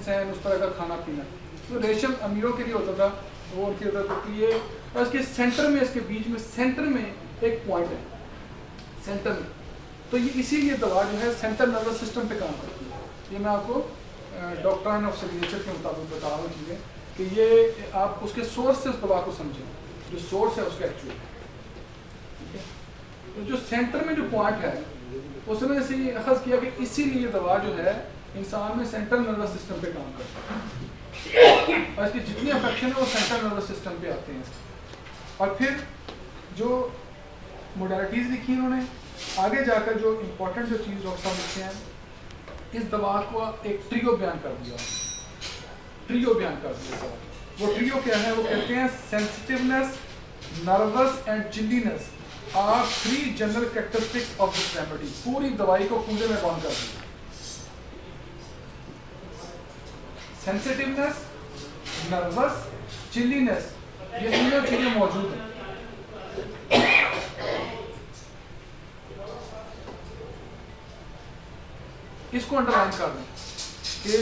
Supplements हैं, उस तरह का खाना पीना। तो रेशम अमीरों के लिए होता था, वो उनकी जरूरत होती है। और इसके सेंटर में, इसके बीच में सेंटर में एक पॉइंट है, सेंटर में। तो ये इसीलिए दवा जो है सेंट्रल नर्वस सिस्टम पे काम करती है। ये मैं आपको डॉक्ट्राइन ऑफ सिग्नेचर के मुताबिक बता रहा हूँ चीज़ें, कि ये आप उसके सोर्स से उस दवा को समझें, जो सोर्स है उसका एक्चुअल। ठीक है, तो जो सेंटर में जो पॉइंट है उसने से ये अखज़ किया कि इसीलिए दवा जो है इंसान में सेंट्रल नर्वस सिस्टम पे काम करता है, और इसकी जितनी अफेक्शन है वो सेंट्रल नर्वस सिस्टम पे आते हैं। और फिर जो मोडालिटीज़ लिखी इन्होंने, आगे जाकर जो इम्पोर्टेंट जो चीज़ डॉक्टर साहब लिखते हैं, इस दवा को एक ट्रियो बयान कर दिया, ट्रियो बयान कर दिया। वो ट्रियो क्या है? वो कहते हैं sensitiveness, nervous and chilliness are 3 general characteristics of this remedy. पूरी दवाई को पूरे में बंद कर दिया। सेंसिटिवनेस, नर्वस, चिलीनेस, ये तीनों चीजें मौजूद हैं। इसको अंडरलाइन कर दें कि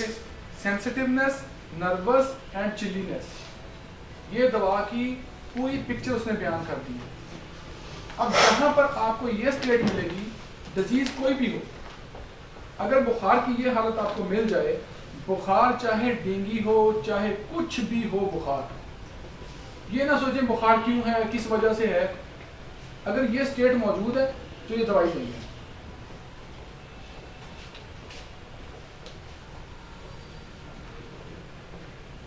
सेंसिटिवनेस, नर्वस एंड चिलीनेस, ये दवा की पूरी पिक्चर उसने बयान कर दी है। अब जहां पर आपको ये स्टेट मिलेगी, डिजीज कोई भी हो, अगर बुखार की ये हालत आपको मिल जाए, बुखार चाहे डेंगू हो, चाहे कुछ भी हो बुखार, ये ना सोचें बुखार क्यों है, किस वजह से है। अगर ये स्टेट मौजूद है तो ये दवाई नहीं है।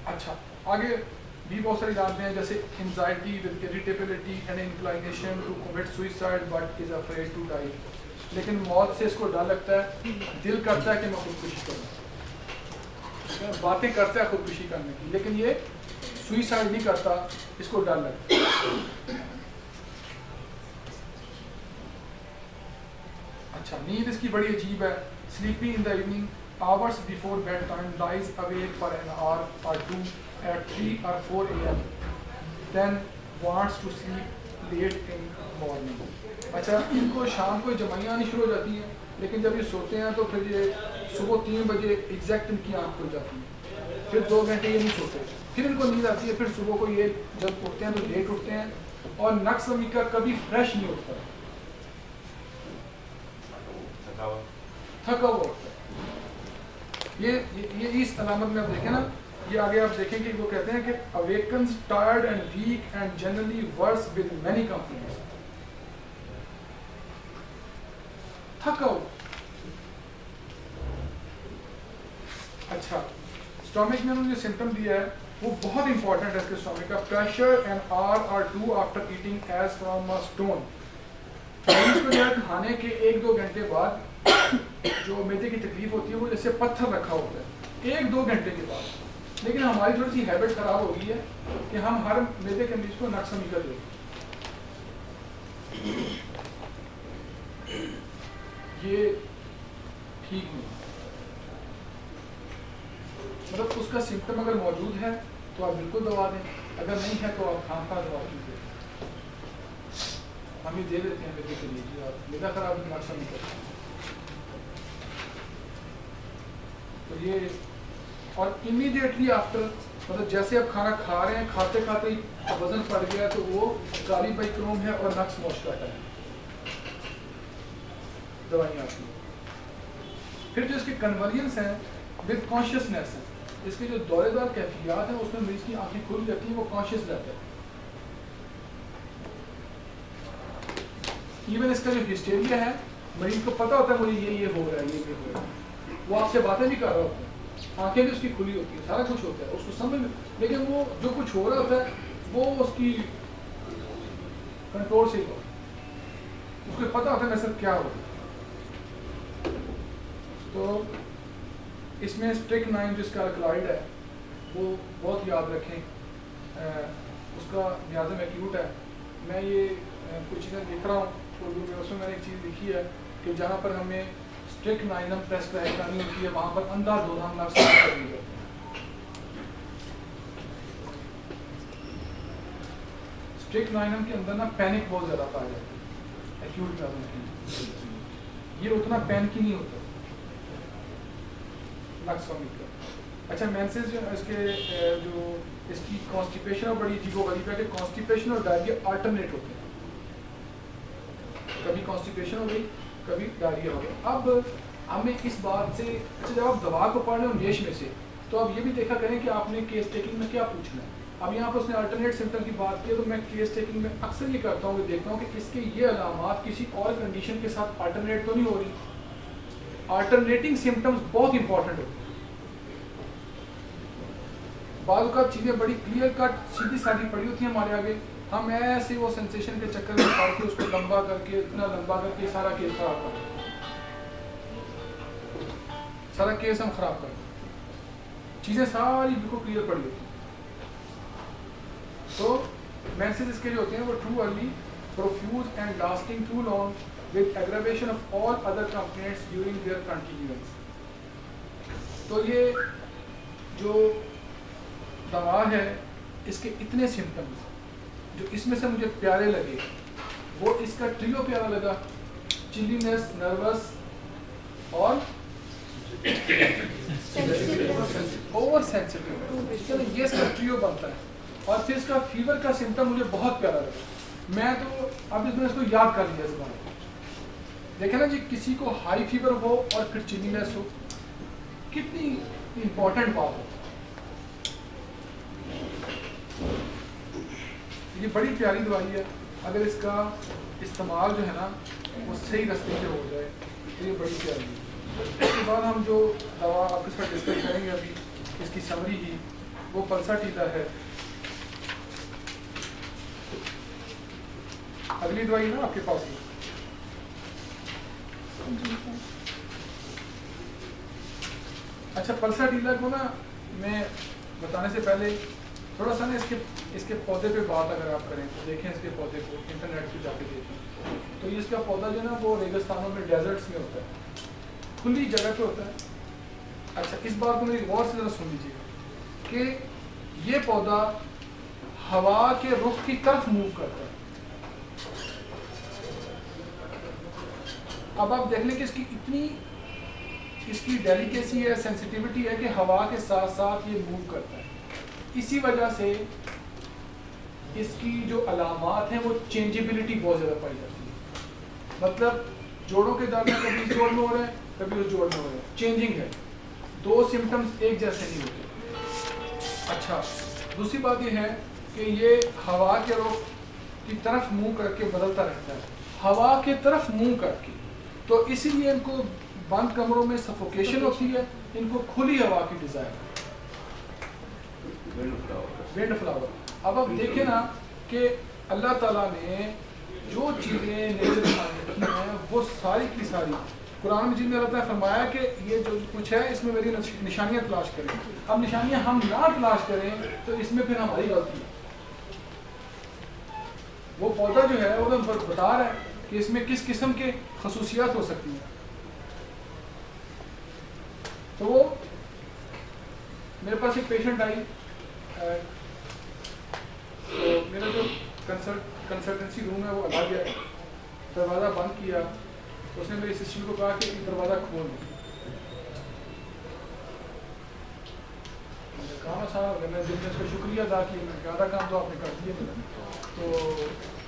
अच्छा, आगे भी बहुत सारी बातें हैं, जैसे anxiety with irritability and inclination to commit suicide but is afraid to die. लेकिन मौत से इसको डर लगता है, दिल करता है कि मैं खुदकुशी करूँ, बातें करता है खुदकुशी करने की, लेकिन ये सुसाइड नहीं करता, इसको डर लगता है। अच्छा, नींद इसकी बड़ी अजीब है। Sleepy in the evening, hours before bedtime, lies awake for an hour or 2 at 3 or 4 a.m. then wants to sleep late in morning. अच्छा, इनको शाम को जमाइयाँ आनी शुरू हो जाती हैं, लेकिन जब ये सोते हैं तो फिर ये सुबह 3 बजे एग्जैक्ट इनकी आँख खुल जाती है। फिर 2 घंटे ये नहीं सोते, फिर इनको नींद आती है, फिर सुबह को ये जब उठते हैं तो लेट उठते हैं, और नक्स अमी का कभी फ्रेश नहीं उठता, थका हुआ उठता है। ये इस अलामत में आप देखें ना, ये आगे आप देखेंगे वो कहते हैं कि awakens tired and weak and generally worse with many complaints. थका हुआ। अच्छा, स्टोमिक में उन्होंने जो सिम्टम दिया है वो बहुत इंपॉर्टेंट है इसके स्टोमिक का। प्रेशर एंड आर और 2 after eating as from a stone. इसको जो है खाने के 1-2 घंटे बाद जो मैदे की तकलीफ होती है वो जैसे पत्थर रखा होता है 1-2 घंटे के बाद। लेकिन हमारी थोड़ी सी हैबिट खराब हो गई है कि हम हर मैदे के मरीज को नक्समी कर देते हैं। ये ठीक नहीं, मतलब उसका सिम्टम अगर मौजूद है तो आप बिल्कुल दवा दें, अगर नहीं है तो आप खाम खा दवा कीजिए। हम ये दे देते हैं मैदे के लिए, आप मैदा खराब नक्समी करते हैं तो ये। और इमीडिएटली आफ्टर, मतलब जैसे आप खाना खा रहे हैं, खाते खाते ही वजन बढ़ गया तो वो काली बाइक्रोम है और नक्स वॉश करता है, दवाइयाँ आती हैं। फिर जो इसके कन्वर्जेंस हैं विद कॉन्शियसनेस है, इसके जो दौरेदार कैफियत है उसमें मरीज की आंखें खुल जाती हैं, वो कॉन्शियस रहता है। इवन इसका जो हिस्टेरिया है, मरीज को पता होता है मुझे ये हो रहा है, ये हो रहा है, वो आपसे बातें भी कर रहा होता है, आंखें भी उसकी खुली होती है, सारा कुछ होता है उसको समझ में, लेकिन वो जो कुछ हो रहा होता है वो उसकी कंट्रोल से ही होता है, उसको पता होता है मेरे साथ क्या हो रहा है। तो इसमें स्ट्रिक्नाइन जिसका अल्कलॉइड है वो बहुत याद रखें, उसका नियाज़म एक्यूट है। मैं ये कुछ चीज़ें लिख रहा हूँ उर्दू में, उसमें मैंने एक चीज़ लिखी है कि जहाँ पर हमें स्ट्रिक्नाइनम प्रेस्क्राइब करनी होती है वहाँ पर अंधाधुंध हम नर्स करनी होती है। स्ट्रिक्नाइनम के अंदर ना पैनिक बहुत ज़्यादा पाया जाता है एक्यूट प्रॉब्लम की, ये उतना पैनिक ही नहीं होता नक्सोमिक का। अच्छा मेंसेस जो इसके जो इसकी कॉन्स्टिपेशन और बड़ी अजीबोगरीब है कि कॉन्स्टिपेशन और डायरिया अल्टरनेट होते हैं, कभी कॉन्स्टिपेशन हो गई कभी डायरिया हो गया। अब हमें इस बात से अच्छा जब आप दवा को पढ़ रहे हो रेश में से तो अब ये भी देखा करें कि आपने केस टेकिंग में क्या पूछना है। अब यहाँ पर उसने अल्टरनेट सिम्टम की बात की है तो मैं केस टेकिंग में अक्सर ये करता हूँ कि देखता हूँ कि इसके ये अलामात किसी और कंडीशन के साथ अल्टरनेट तो नहीं हो रही। अल्टरनेटिंग सिम्टम्स बहुत इंपॉर्टेंट होते हैं। बाद का चीज़ें बड़ी क्लियर कट सीधी साधी पड़ी होती हैं हमारे आगे, हम ऐसे वो सेंसेशन के चक्कर में पड़ के उसको लंबा करके इतना लंबा करके सारा केस खराब कर देते, सारा केस हम खराब कर देते। चीज़ें सारी बिल्कुल क्लियर पड़ी होती हैं। तो मेंसेस इसके जो होते हैं वो too early, profuse and lasting too long with aggravation of all other complaints during their continuance. तो ये जो दवा है इसके इतने सिम्टम्स जो इसमें से मुझे प्यारे लगे वो इसका ट्रियो प्यारा लगा, चिलीनेस, नर्वस और ओवर सेंसिटिव, चलो ये इसका ट्रियो बनता है। और फिर इसका फीवर का सिम्टम मुझे बहुत प्यारा लगा। मैं तो अब इसमें इसको याद कर लिया ज़बान में। देखे ना जी, किसी को हाई फीवर हो और फिर चिलीनेस हो, कितनी इंपॉर्टेंट बात हो। ये बड़ी प्यारी दवाई है, अगर इसका इस्तेमाल जो है ना वो सही रास्ते पे हो जाए तो ये बड़ी प्यारी है। उसके बाद हम जो दवा आपके साथ डिस्कस करेंगे अभी इसकी समरी ही, वो पल्साटीला है। अगली दवाई ना आपके पास ही। अच्छा पल्साटीला को ना मैं बताने से पहले थोड़ा सा ना इसके पौधे पे बात अगर आप करें तो देखें इसके पौधे को, इंटरनेट पे जाके देखें तो ये इसका पौधा जो है ना वो रेगिस्तानों में, डेजर्ट्स में होता है, खुली जगह पे होता है। अच्छा इस बात को मेरी गौर से ज़रा सुन लीजिएगा कि ये पौधा हवा के रुख की तरफ मूव करता है। अब आप देख लें कि इसकी डेलिकेसी है, सेंसिटिविटी है कि हवा के साथ साथ ये मूव करता है। इसी वजह से इसकी जो अलामात हैं वो चेंजेबिलिटी बहुत ज़्यादा पाई जाती है। मतलब जोड़ों के दर्द में कभी इस जोड़ में हो रहे हैं कभी उस जोड़ में हो रहे हैं, चेंजिंग है, दो सिम्टम्स एक जैसे नहीं होते। अच्छा दूसरी बात ये है कि ये हवा के रुख की तरफ मूव करके बदलता रहता है, हवा के तरफ मूव करके। तो इसीलिए इनको बंद कमरों में सफोकेशन होती है, इनको खुली हवा की डिज़ायर है। Wind flower. अब आप देखें ना कि अल्लाह ताला ने जो चीज़ें नेचर में रखी हैं वो सारी की सारी कुरान मजीद में अल्लाह ताला ने फरमाया कि ये जो कुछ है इसमें मेरी निशानियाँ तलाश करें। अब निशानियाँ हम ना तलाश करें तो इसमें फिर हमारी गलती है। वो पौधा जो है वो तो बता रहा है कि इसमें किस किस्म के खसूसियात हो सकती हैं। तो वो मेरे पास एक पेशेंट आई, तो मेरा जो कंसल्टेंसी रूम है वो अलग है, दरवाज़ा बंद किया, उसने मेरे असिस्टेंट को कहा कि दरवाज़ा खोल दो। काम सारा मैंने दिन में उसका शुक्रिया अदा किया, मैंने आधा काम तो आपने कर दिया मेरा। तो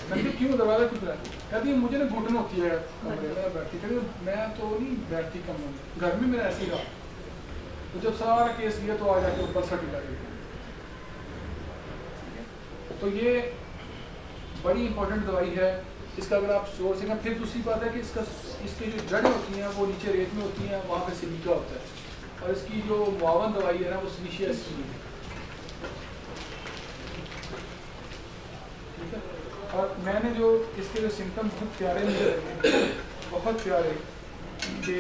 मैंने क्यों दरवाज़ा खुद रहा, कहती है मुझे ना घुटन होती है कमरे में बैठती, कहती मैं तो नहीं बैठती कमरे में, घर में मेरा ऐसे ही रहा। तो जब सारा केस लिया तो आ जाके ऊपर सटी लगी। तो ये बड़ी इंपॉर्टेंट दवाई है, इसका अगर आप शोर से ना। फिर दूसरी बात है कि इसकी जो जड़ें होती हैं वो नीचे रेत में होती हैं, वहाँ पे सिलिका होता है, और इसकी जो मुआवन दवाई है ना वो सिलिशिया एसिड है। ठीक है। और मैंने जो इसके जो सिम्टम बहुत प्यारे मुझे लगे, बहुत प्यारे, कि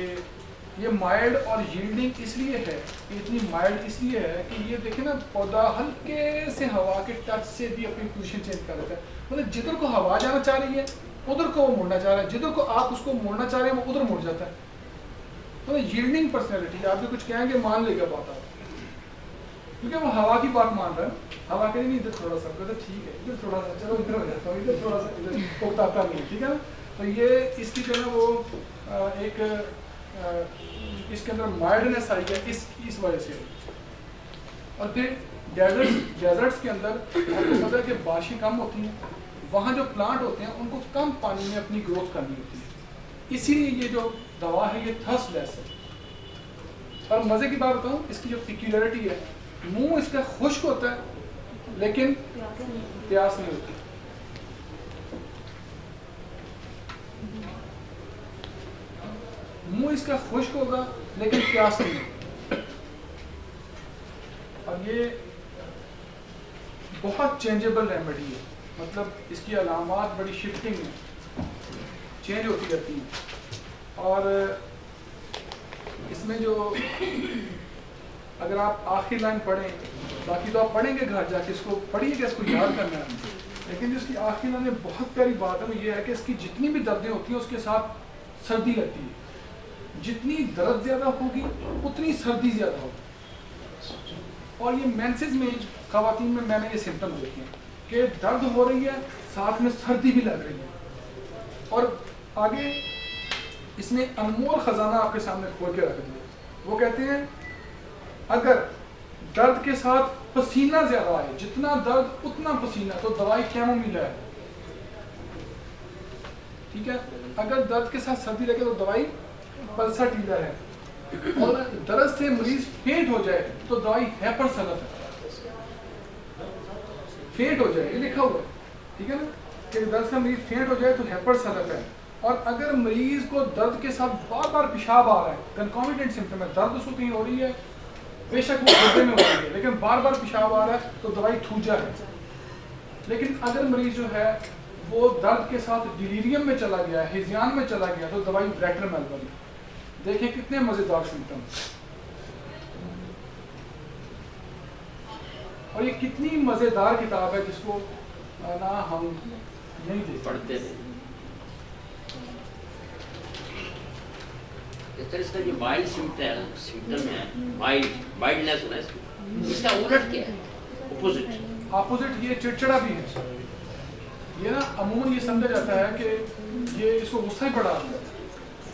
ये माइल्ड और यील्डिंग इसलिए है, इतनी माइल्ड इसलिए है कि ये देखें ना पौधा हल्के से हवा के टच से भी अपनी पोजीशन चेंज कर लेता है। मतलब जिधर को हवा जाना चाह रही है उधर को वो मुड़ना चाह रहा है, जिधर को आप उसको मोड़ना चाह रहे हैं वो उधर मुड़ जाता है। मतलब यील्डिंग पर्सनैलिटी, आप जो कुछ कहेंगे मान लेगा बात आप, क्योंकि वो हवा की बात मान रहा है। हवा के नहीं इधर थोड़ा सा, तो ठीक है इधर थोड़ा सा, चलो इधर हो जाता हूँ, इधर थोड़ा सा, इधर उकताता नहीं है। ठीक है ना। तो ये इसकी जो है वो एक इसके अंदर माइल्डनेस आई है इस वजह से। और फिर डेजर्ट्स के अंदर आपको पता है कि बारिशें कम होती हैं, वहाँ जो प्लांट होते हैं उनको कम पानी में अपनी ग्रोथ करनी होती है, इसीलिए ये जो दवा है ये थर्स्टलेस है। और मज़े की बात बताऊँ, इसकी जो पिक्यूलरिटी है, मुंह इसका खुश्क होता है लेकिन प्यास नहीं होती। मुंह इसका खुश्क होगा लेकिन प्यास नहीं होगी। अब ये बहुत चेंजेबल रेमेडी है, मतलब इसकी अलामात बड़ी शिफ्टिंग है, चेंज होती रहती हैं। और इसमें जो अगर आप आखिरी लाइन पढ़ें, बाकी तो आप पढ़ेंगे घर जाके, इसको पढ़िएगा, इसको याद करना है, लेकिन जो इसकी आखिरी लाइन में बहुत प्यारी बात है वो ये है कि इसकी जितनी भी दर्दें होती हैं उसके साथ सर्दी लगती है। जितनी दर्द ज़्यादा होगी उतनी सर्दी ज़्यादा होगी। और ये मेंसेस में ख़वातीन में मैंने ये सिम्टम देखे हैं कि दर्द हो रही है साथ में सर्दी भी लग रही है। और आगे इसने अनमोल ख़जाना आपके सामने खोल के रख दिया। वो कहते हैं अगर दर्द के साथ पसीना ज़्यादा आए, जितना दर्द उतना पसीना, तो दवाई कैमोमिल है, ठीक है। अगर दर्द के साथ सर्दी लगे तो दवाई पल्साटीला है, और दर्द से मरीज फेंट हो जाए तो दवाई हैपर सलफ है। फेंट हो जाए ये लिखा हुआ है, ठीक है ना, कि दर्द से मरीज फेंट हो जाए तो हैपर सलफ है। और अगर मरीज को दर्द के साथ बार बार पेशाब आ रहा है, कंकॉमिटेंट सिम्टम है, दर्द उसको कहीं हो रही है, बेशक वो गुर्दे में हो रही है, लेकिन बार बार पेशाब आ रहा है तो दवाई थूजा है। लेकिन अगर मरीज जो है वो दर्द के साथ डिलीरियम में चला गया, हिजियान में चला गया, तो दवाई ब्रेटरमेल वाली। देखिए कितने मजेदार सिम्टम, और ये कितनी मजेदार किताब है जिसको ना हम नहीं देख पढ़ते थे। इसका जो माइल्ड सिम्टम है, माइल्डनेस होना है, इसका उलट क्या है, ऑपोजिट? अपोजिट ये चिड़चिड़ा भी है। ये ना अमूमन ये समझा जाता है कि ये इसको गुस्सा ही पड़ा आता है।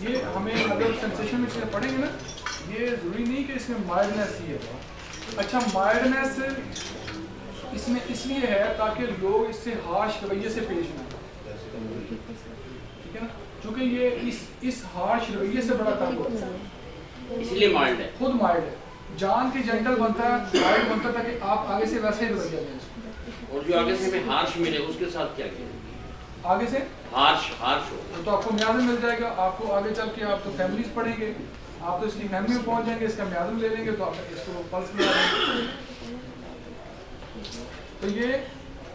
ये हमें अगर सेंसेशन में चीज़ें पढ़ेंगे ना, ये ज़रूरी नहीं कि इसमें माइल्डनेस ही है। अच्छा, माइल्डनेस इसमें इसलिए है ताकि लोग इससे हार्श रवैये से पेश ना आए, ठीक है ना, क्योंकि ये इस हार्श रवैये से बड़ा तंग होता है, इसलिए माइल्ड है, खुद माइल्ड है। जान के जेंटल बनता है, माइल्ड बनता है ताकि आप आगे से वैसे ही रवैया दें। और जो आगे से हमें हार्श मिले उसके साथ क्या किया? आगे से हार्श हो तो आपको म्याज़म मिल जाएगा। आपको आगे चल के आप तो फैमिलीज पढ़ेंगे, आप तो इसकी फैमिली में पहुंच जाएंगे, इसका म्याज़म ले लेंगे तो आप इसको पल्स में आ जाएंगे। तो ये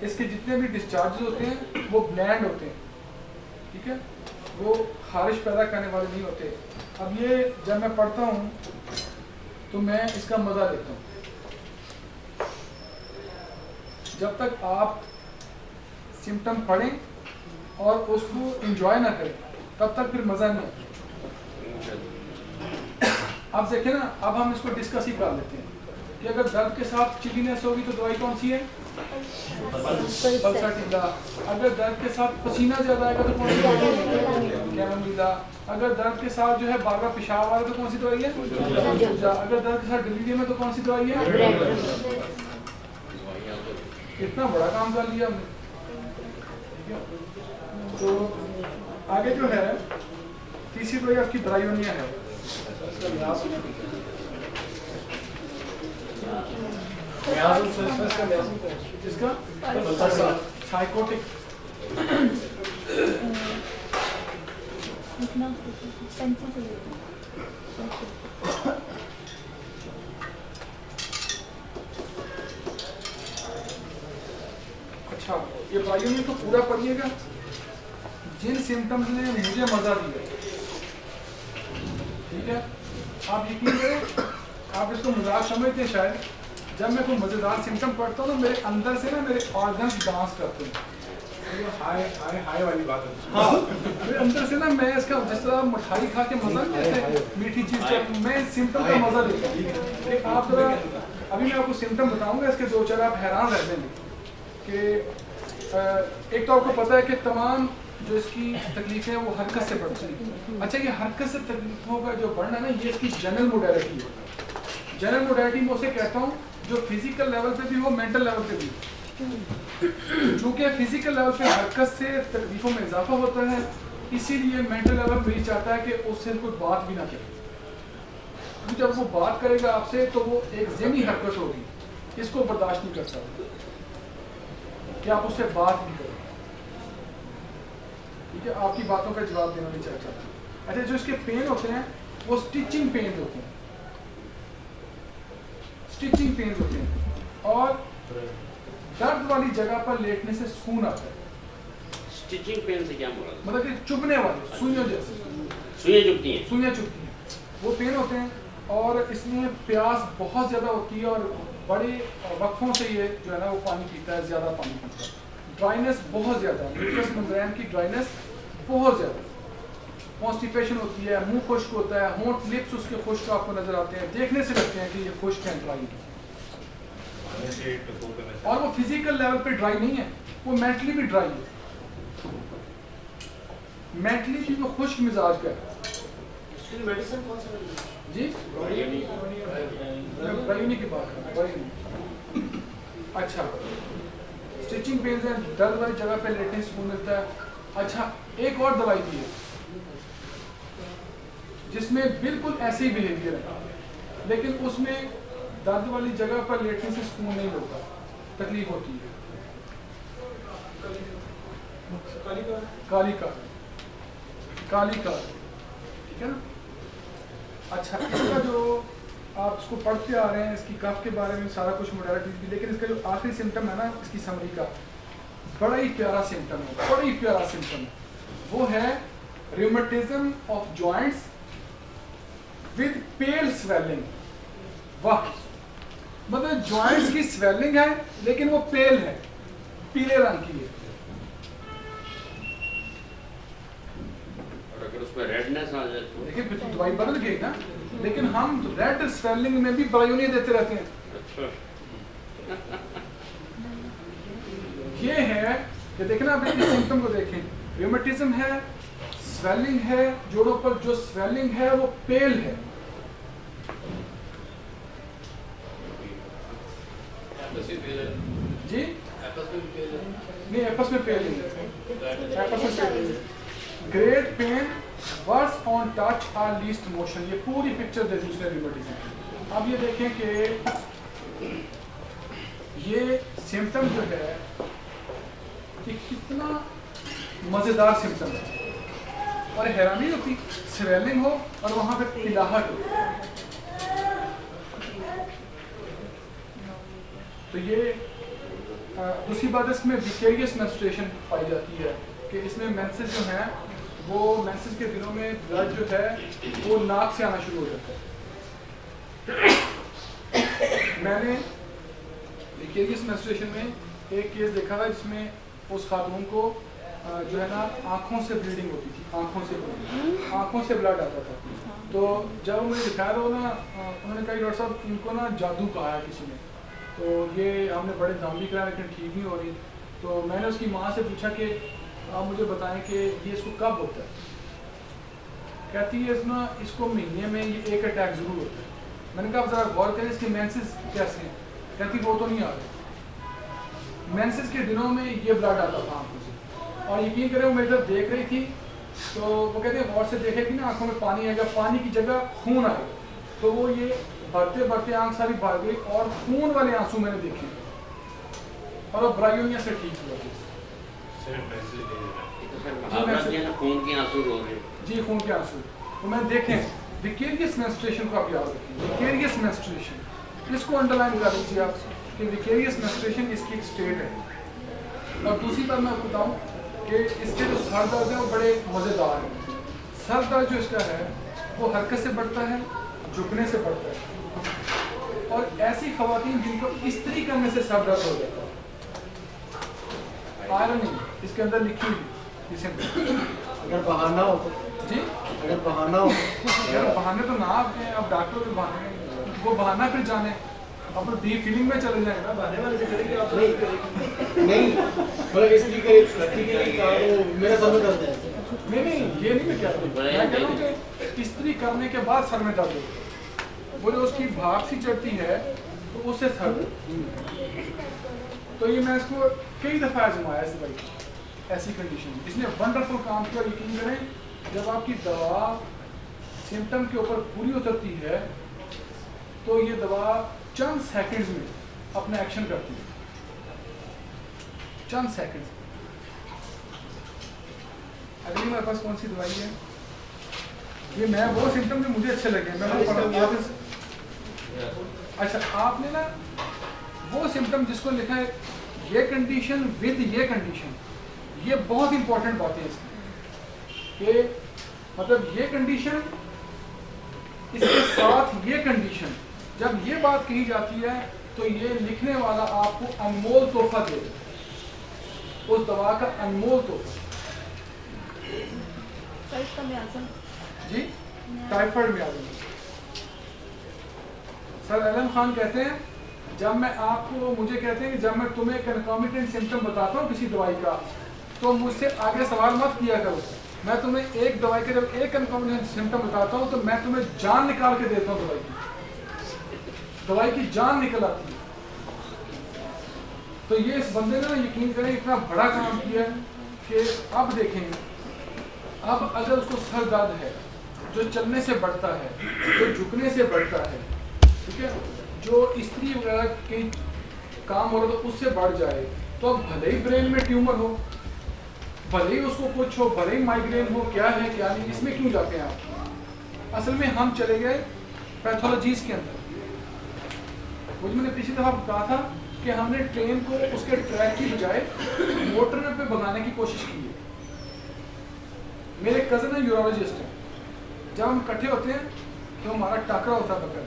इसके जितने भी डिस्चार्जेस होते हैं वो ब्लैंड होते हैं, ठीक है, वो खारिश पैदा करने वाले नहीं होते। अब ये जब मैं पढ़ता हूँ तो मैं इसका मज़ा लेता हूँ। जब तक आप सिम्टम पढ़ें और उसको एंजॉय ना करें तब तक फिर मज़ा नहीं आता। अब देखें ना, अब हम इसको डिस्कस ही कर लेते हैं कि अगर दर्द के साथ चिलीनेस होगी तो दवाई कौन सी है? पल्साटीला। अगर दर्द के साथ पसीना ज़्यादा आएगा तो कौन सी दवाई है? कैमोमिला। अगर दर्द के साथ जो है बार बार पेशाब आ रहा है तो कौन सी दवाई है? थूजा। अगर दर्द के साथ डिलीरियम है तो कौन सी दवाई है? इतना बड़ा काम कर लिया हमने, ठीक है। तो आगे जो है तीसरी दवाई आपकी ब्रायोनिया है। इसका साइकोटिक अच्छा, ये ब्रायोनिया तो पूरा पढ़िएगा। जिन सिम्टम्स ने मुझे मजा दिया, ठीक है, आप यकीन करें, आप इसको मजाक समझते हैं शायद, जब मैं कोई मज़ेदार सिम्टम पढ़ता हूँ तो मेरे अंदर से ना मेरे ऑर्गन्स डांस करते हैं। हाय हाय हाय वाली बात है। हाँ, मेरे अंदर से ना मैं इसका, जिस तरह मिठाई खा के मजा नहीं लेते मीठी चीज़ का, मैं सिम्टम का मजा लेता हूँ। आप जरा, अभी मैं आपको सिम्टम बताऊंगा, इसके दो चार आप हैरान रह जाएंगे कि एक तो आपको पता है कि तमाम जो इसकी तकलीफें हैं वो हरकत से बढ़ती हैं। अच्छा, ये हरकत से तकलीफों का जो बढ़ना है ना, ये इसकी जनरल मोडालिटी है। जनरल मोडालिटी में उसे कहता हूँ जो फिजिकल लेवल पे भी हो, मेंटल लेवल पे भी। चूंकि फिजिकल लेवल पे हरकत से तकलीफों में इजाफा होता है, इसीलिए मेंटल लेवल पे चाहता है कि उससे कोई बात भी ना करे। क्योंकि जब वो बात करेगा आपसे तो वो एक ज़हनी हरकत होगी, इसको बर्दाश्त नहीं कर सकते कि आप उससे बात भी करें। ठीक है, आपकी बातों का जवाब देना नहीं चाहता। अच्छा, जो इसके पेन होते हैं वो स्टिचिंग पेन होते हैं, स्टिचिंग पेन होते हैं, और दर्द वाली जगह पर लेटने से सुकून आता है। स्टिचिंग पेन से क्या मुराद? मतलब कि चुभने वाले, सुइयों जैसे सुइयां चुभती हैं। सुइयां चुभती हैं, वो पेन होते हैं। और इसमें प्यास बहुत ज़्यादा होती है और बड़े वक्फों से ये जो है ना वो पानी पीता है, ज़्यादा पानी पीता है। ड्राइनेस बहुत ज़्यादा, म्यूकस मेम्ब्रेन की ड्राइनेस बहुत ज़्यादा, कॉन्स्टिपेशन होती है, मुंह खुश्क होता है, होंठ लिप्स उसके खुश्क आपको नजर आते हैं, देखने से लगते हैं कि ये खुश्क है, ड्राई है। और वो फिजिकल लेवल पे ड्राई नहीं है, वो मेंटली भी ड्राई है, मेंटली भी वो खुश्क मिजाज का है। इसके लिए मेडिसिन कौन सा है? जी ब्रायोनी की बात कर रहा हूं। अच्छा, स्टिचिंग पेन है, दर्द वाली जगह पे लेटने से सुकून मिलता है। अच्छा, एक और दवाई दी है जिसमें बिल्कुल ऐसे ही बिहेवियर है, लेकिन उसमें दर्द वाली जगह पर लेटने से सुकून नहीं होता, तकलीफ होती है। कालिका, ठीक है ना। अच्छा, इसका जो आप इसको पढ़ते आ रहे हैं, इसकी कफ के बारे में सारा कुछ मोडालिटीज भी, लेकिन इसका जो आखिरी सिम्टम है ना इसकी समरी का, बड़ा ही प्यारा सिम्टम है, बड़ा ही प्यारा सिम्टम है। वो है rheumatism of joints with pale swelling. वाह, मतलब जॉइंट्स की स्वेलिंग है लेकिन वो पेल है, पीले रंग की है। और अगर उसमें रेडनेस आ जाए तो? देखिए फिर तो दवाई बदल गई ना, लेकिन हम रेड स्वेलिंग में भी ब्रायोनी देते रहते हैं। अच्छा। ये है कि देखना, आप इसके सिम्टम को देखें, रियूमेटिज्म है, स्वेलिंग है, जोड़ों पर जो स्वेलिंग है वो पेल है। जी नहीं, एपस में पेल नहीं है, एपस में पेल नहीं है। Great pain, worse on touch और लीस्ट मोशन, ये पूरी पिक्चर दे दी उसने रियूमेटिज्म की। अब ये देखें कि ये सिम्टम जो है कि कितना मज़ेदार सिम्टम है, और हैरानी होती, स्वेलिंग हो और वहाँ पे पिलाहट हो। तो ये दूसरी बात, इसमें विकेरियस मेंस्ट्रुएशन पाई जाती है कि इसमें मेंसेस जो हैं वो मेंसेस के दिनों में ब्लड जो है वो नाक से आना शुरू हो जाता है। मैंने विकेरियस मेंस्ट्रुएशन में एक केस देखा था जिसमें उस खातून को जो है ना आँखों से ब्लीडिंग होती थी, आँखों से ब्लड आता था। तो जब उन्हें दिखाया तो ना उन्होंने कहा डॉक्टर साहब इनको ना जादू कहा है किसी ने, तो ये हमने बड़े दाम भी कराया लेकिन ठीक नहीं हो रही। तो मैंने उसकी माँ से पूछा कि आप मुझे बताएं कि ये इसको कब होता है। कहती है ना इसको महीने में ये एक अटैक ज़रूर होता है। मैंने कहा ज़रा गौर करें इसके मेंसेस कैसे हैं। कहती वो तो नहीं आ रहे, मेंसेस के दिनों में ये ब्लड आता था आँखों से, और यकीन करें वो मेरी तरफ देख रही थी तो वो कहते हैं गौर से देखेगी ना आँखों में पानी आएगा, पानी की जगह खून आएगा। तो वो ये भरते भरते आँख सारी भर गई और खून वाले आंसू मैंने देखे और वो ब्रायोनिया से ठीक हुआ। खून के आंसू रो रहे हैं। जी, खून के आंसू। तो मैं देखें विकेरियस मेंस्ट्रुएशन को आप याद रखें, विकेरियस मेंस्ट्रुएशन, इसको अंडरलाइन कर लीजिए आप कि विकेरियस मेंस्ट्रुएशन इसकी एक स्टेट है। और दूसरी बात मैं आपको बताऊँ कि इसके जो सर दर्द है वो बड़े मज़ेदार हैं। सर दर्द जो इसका है वो हरकत से बढ़ता है, झुकने से बढ़ता है, और ऐसी खवातीन जिनको इस्त्री करने से सर दर्द हो जाता है। आयरनी इसके अंदर लिखी हुई इसे, अगर बहाना हो तो जी, अगर बहाना हो यार बहाने तो ना आपके, अब डॉक्टर के बहाने, वो बहाना फिर जाने, अब तो डी फीलिंग में चले जाए ना, बहाने वाले से करेंगे आप नहीं, मतलब इसलिए करे लड़की के लिए कहा तो मेरा सर में दर्द है। नहीं ये नहीं मैं कह रहा हूँ, मैं कह रहा हूँ कि इस्त्री करने के बाद सर में दर्द होता है। वो जो उसकी भाप सी चढ़ती है तो तो उससे थर्ड। तो ये मैं इसको कई दफ़ा आजमाया इस दवाई को ऐसी कंडीशन में, इसने वंडरफुल काम किया। यकीन करें जब आपकी दवा सिम्टम के ऊपर पूरी उतरती है तो ये दवा चंद सेकंड्स में अपना एक्शन करती है, चंद सेकंड्स। अगली मेरे पास कौन सी दवाई है? ये मैं वो सिम्टम जो मुझे अच्छे लगे मैं वो पढ़ा। अच्छा आपने ना वो सिम्टम जिसको लिखा है ये कंडीशन विद ये कंडीशन, ये बहुत इंपॉर्टेंट बात है इसकी कि मतलब ये कंडीशन इसके साथ ये कंडीशन, जब ये बात कही जाती है तो ये लिखने वाला आपको अनमोल तोहफा दे देगा, उस दवा का अनमोल तोहफा। जी टाइफाइड में आ जाएंगे। सर एलम खान कहते हैं जब मैं आपको मुझे कहते हैं कि जब मैं तुम्हें कंकॉमिटेंट सिम्टम बताता हूँ किसी दवाई का तो मुझसे आगे सवाल मत किया करो। मैं तुम्हें एक दवाई का जब एक कंकॉमिटेंट सिम्टम बताता हूँ तो मैं तुम्हें जान निकाल के देता हूँ दवाई की जान निकल आती है। तो ये इस बंदे ने यकीन करें इतना बड़ा काम किया कि अब देखें, अब अगर उसको सर दर्द है जो चलने से बढ़ता है, जो झुकने से बढ़ता है, ठीक है, जो स्त्री वगैरह के काम हो रहा तो उससे बढ़ जाए, तो अब भले ही ब्रेन में ट्यूमर हो, भले ही उसको कुछ हो, भले ही माइग्रेन हो, क्या है क्या नहीं, इसमें क्यों जाते हैं आप? असल में हम चले गए पैथोलॉजीज के अंदर। वो जो मैंने पिछली दफा कहा था कि हमने ट्रेन को उसके ट्रैक की बजाय मोटर पे भगाने की कोशिश की है। मेरे कजन है यूरोलॉजिस्ट है, जब हम इकट्ठे होते हैं तो हमारा टाकरा होता है बकर।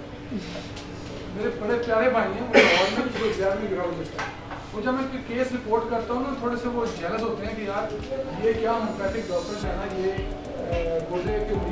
मेरे बड़े प्यारे भाई हैं वो लाहौर में जो एग्जाम में यूरोलॉजिस्ट है, वो जब मैं कोई केस रिपोर्ट करता हूँ ना थोड़े से वो जेलस होते हैं कि यार ये क्या होम्योपैथिक डॉक्टर है ना, ये गुर्दे के